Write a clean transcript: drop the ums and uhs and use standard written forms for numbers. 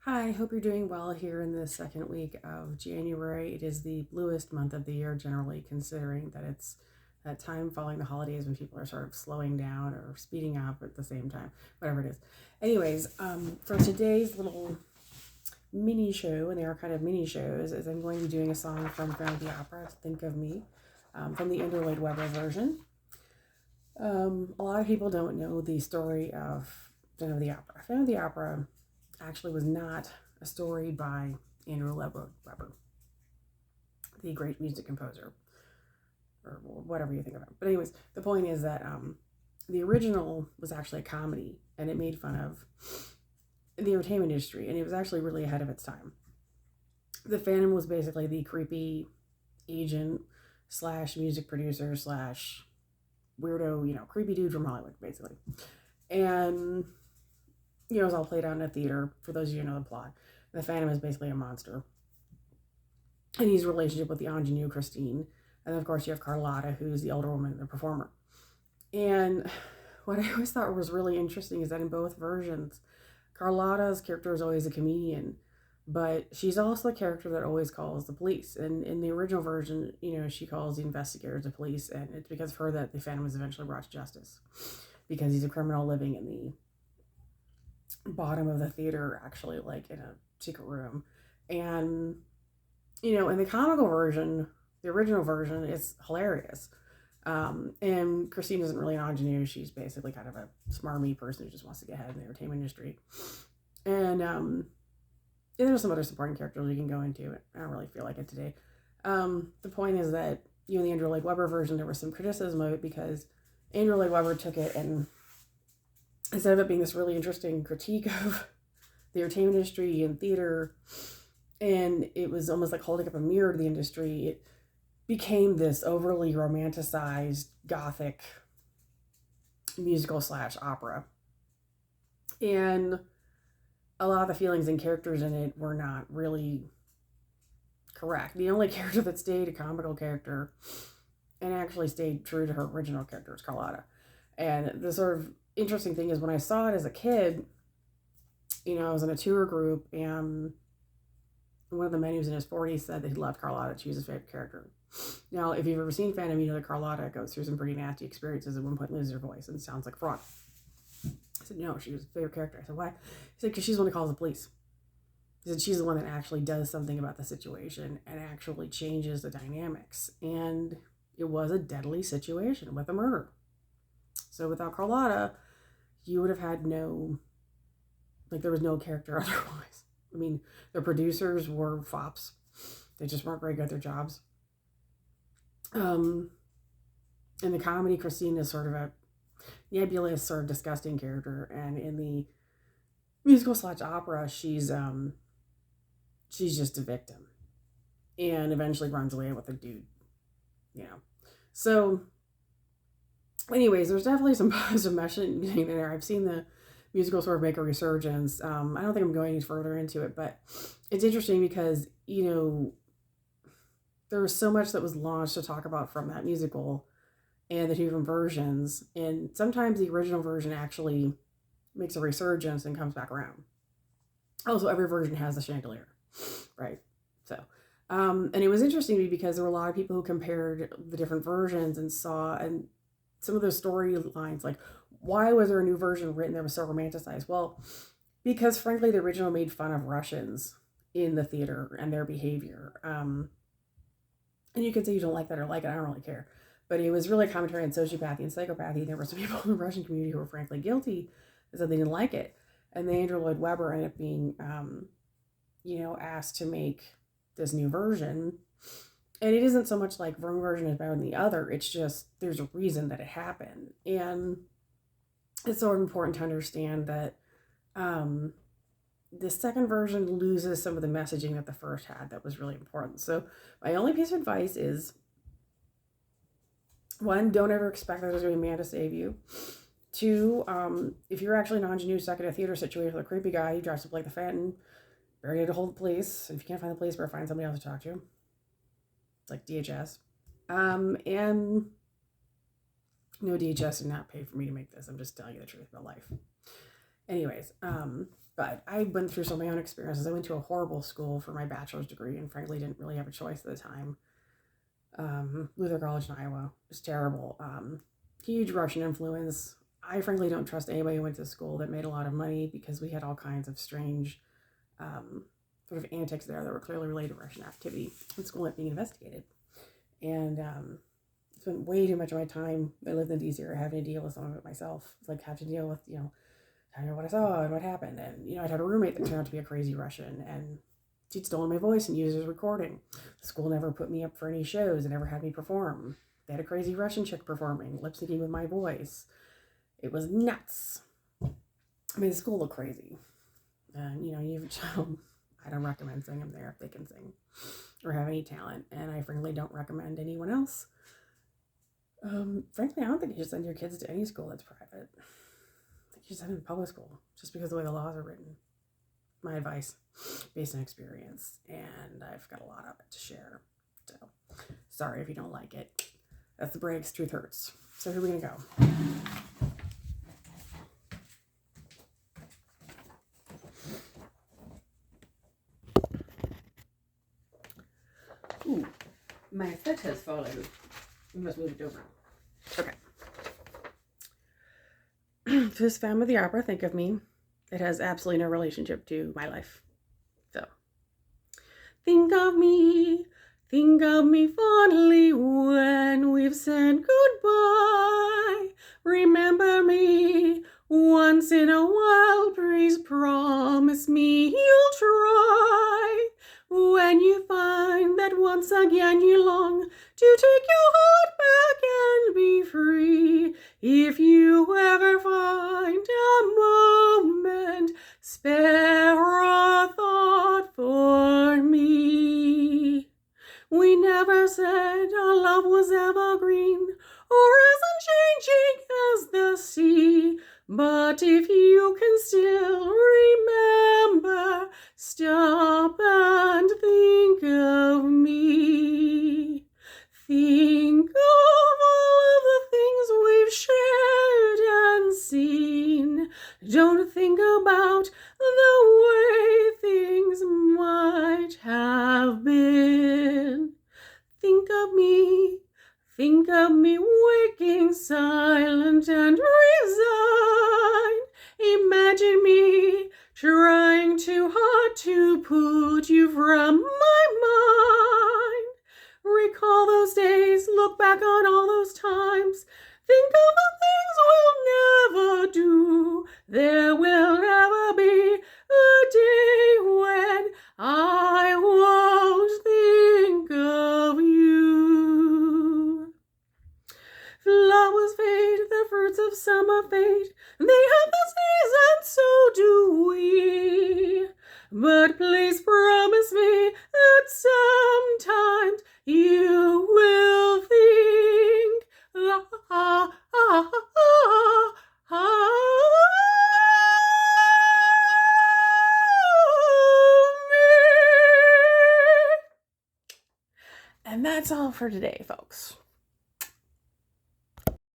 Hi, hope you're doing well here in the second week of January. It is the bluest month of the year, generally, considering that it's that time following the holidays when people are sort of slowing down or speeding up at the same time, whatever it is. Anyways, for today's little mini show, and they are kind of mini shows, is I'm going to be doing a song from Phantom of the Opera, Think of Me, from the Andrew Lloyd Webber version. A lot of people don't know the story of Phantom of the Opera. Phantom of the Opera actually was not a story by Andrew Lloyd Webber, the great music composer, or whatever you think of him. But anyways, the point is that the original was actually a comedy, and it made fun of the entertainment industry, and it was actually really ahead of its time. The Phantom was basically the creepy agent slash music producer slash weirdo, creepy dude from Hollywood, basically. And it was all played out in a theater, for those of you who know the plot. The Phantom is basically a monster. And he's in a relationship with the ingenue Christine. And then, of course, you have Carlotta, who's the older woman, the performer. And what I always thought was really interesting is that in both versions, Carlotta's character is always a comedian, but she's also the character that always calls the police. And in the original version, she calls the investigators the police, and it's because of her that the Phantom is eventually brought to justice, because he's a criminal living in the bottom of the theater, actually, like in a secret room. And in the comical version, the original version, it's hilarious. And Christine isn't really an ingenue. She's basically kind of a smarmy person who just wants to get ahead in the entertainment industry. And there's some other supporting characters you can go into. I don't really feel like it today. The point is that in the Andrew Lloyd Webber version, there was some criticism of it because Andrew Lloyd Webber took it, and instead of it being this really interesting critique of the entertainment industry and theater, and it was almost like holding up a mirror to the industry, it became this overly romanticized gothic musical slash opera. And a lot of the feelings and characters in it were not really correct. The only character that stayed a comical character and actually stayed true to her original character is Carlotta. And the sort of interesting thing is, when I saw it as a kid, I was in a tour group, and one of the men who was in his 40s said that he loved Carlotta. She was his favorite character. Now, if you've ever seen Phantom, you know that Carlotta goes through some pretty nasty experiences. At one point, loses her voice and sounds like a frog. I said, no, she was his favorite character. I said, why? He said, because she's the one who calls the police. He said, she's the one that actually does something about the situation and actually changes the dynamics. And it was a deadly situation with a murder. So without Carlotta, you would have had there was no character otherwise. I mean, the producers were fops. They just weren't very good at their jobs. In the comedy, Christine is sort of a nebulous, sort of disgusting character. And in the musical slash opera, she's just a victim. And eventually runs away with a dude, So anyways, there's definitely some positive messaging there. I've seen the musical sort of make a resurgence. I don't think I'm going any further into it, but it's interesting because, there was so much that was launched to talk about from that musical and the two different versions. And sometimes the original version actually makes a resurgence and comes back around. Also, every version has a chandelier, right? So, and it was interesting to me because there were a lot of people who compared the different versions and saw, and some of those storylines, like, why was there a new version written that was so romanticized? Well, because frankly, the original made fun of Russians in the theater and their behavior. And you can say you don't like that or like it, I don't really care. But it was really a commentary on sociopathy and psychopathy. There were some people in the Russian community who were frankly guilty and said they didn't like it. And then Andrew Lloyd Webber ended up being, asked to make this new version. And it isn't so much like one version is better than the other. It's just there's a reason that it happened. And it's sort of important to understand that the second version loses some of the messaging that the first had that was really important. So my only piece of advice is, one, don't ever expect that there's going to be a man to save you. Two, if you're actually an ingenue stuck in a theater situation with a creepy guy who drives up like the Phantom, better get a hold of the police. If you can't find the police, better find somebody else to talk to. It's like DHS. And DHS did not pay for me to make this. I'm just telling you the truth about life. Anyways, But I went through some of my own experiences. I went to a horrible school for my bachelor's degree and frankly didn't really have a choice at the time. Luther College in Iowa. It was terrible. Huge Russian influence. I frankly don't trust anybody who went to school that made a lot of money because we had all kinds of strange sort of antics there that were clearly related to Russian activity. The school ended being investigated. And spent way too much of my time. I lived in DC area having to deal with some of it myself. It's like have to deal with, telling her what I saw and what happened. And, I had a roommate that turned out to be a crazy Russian and she'd stolen my voice and used it as recording. The school never put me up for any shows and never had me perform. They had a crazy Russian chick performing, lip syncing with my voice. It was nuts. I mean, the school looked crazy. And, you have a child. I don't recommend sending them there if they can sing or have any talent. And I frankly don't recommend anyone else. Frankly, I don't think you should send your kids to any school that's private. I think you should send them to public school just because of the way the laws are written. My advice, based on experience. And I've got a lot of it to share. So, sorry if you don't like it. That's the breaks. Truth hurts. So, here we're going to go. Ooh, my set has fallen. We must move it over. Okay. For this Phantom of the Opera, think of me. It has absolutely no relationship to my life. So, think of me fondly when we've said goodbye. Remember me once in a while, please promise me you'll try. When you find that once again you long to take your heart back and be free, if you ever find a moment, spare a thought for me. We never said our love was evergreen or as unchanging as the sea, but if you can still remember, stop and think of me. Think of all of the things we've shared and seen. Don't think about the way things might have been. Think of me waking silent and resigned. Imagine me trying too hard to put you from my mind. Recall those days, look back on all those times. Think of the things we'll never do. There will never be a day when I won't think of you. Flowers fade, the fruits of summer fade. They have the season, so do we. But please promise me that sometimes you will think and that's all for today, folks.